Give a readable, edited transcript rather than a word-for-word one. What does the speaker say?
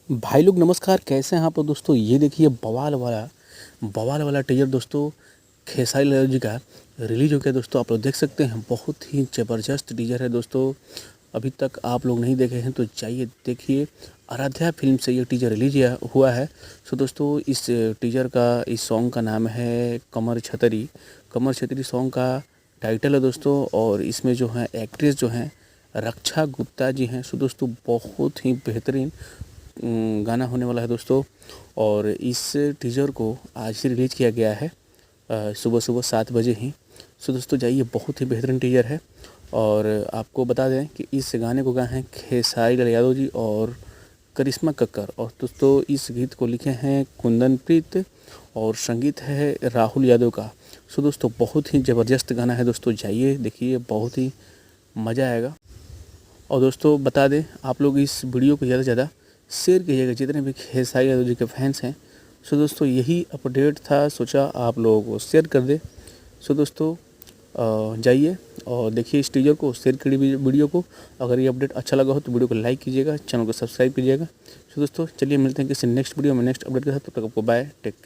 भाई लोग नमस्कार, कैसे हैं आप लोग दोस्तों। ये देखिए बवाल वाला टीजर दोस्तों खेसारी लाल जी का रिलीज हो गया दोस्तों। आप लोग देख सकते हैं, बहुत ही ज़बरदस्त टीजर है दोस्तों। अभी तक आप लोग नहीं देखे हैं तो जाइए देखिए। आराध्या फिल्म से ये टीजर रिलीज हुआ है। सो दोस्तों इस टीजर का, इस सॉन्ग का नाम है कमर छतरी। कमर छतरी सॉन्ग का टाइटल है दोस्तों। और इसमें जो है एक्ट्रेस जो हैं रक्षा गुप्ता जी हैं। सो दोस्तों बहुत ही बेहतरीन गाना होने वाला है दोस्तों। और इस टीज़र को आज ही रिलीज़ किया गया है सुबह सुबह 7 बजे ही। सो दोस्तों जाइए, बहुत ही बेहतरीन टीज़र है। और आपको बता दें कि इस गाने को गाए हैं खेसारी लाल यादव जी और करिश्मा कक्कर। और दोस्तों इस गीत को लिखे हैं कुंदन प्रीत और संगीत है राहुल यादव का। सो दोस्तों बहुत ही ज़बरदस्त गाना है दोस्तों, जाइए देखिए, बहुत ही मज़ा आएगा। और दोस्तों बता दें, आप लोग इस वीडियो को ज़्यादा से ज़्यादा शेयर कीजिएगा, जितने भी खेसारी यादव जी के फैंस हैं। सो दोस्तों यही अपडेट था, सोचा आप लोगों को शेयर कर दे। सो दोस्तों जाइए और देखिए इस टीजर को, शेयर करिए वीडियो को। अगर ये अपडेट अच्छा लगा हो तो वीडियो को लाइक कीजिएगा, चैनल को सब्सक्राइब कीजिएगा। सो दोस्तों चलिए मिलते हैं किसी नेक्स्ट वीडियो में नेक्स्ट अपडेट के साथ। तब तक आपको बाय, टेक केयर।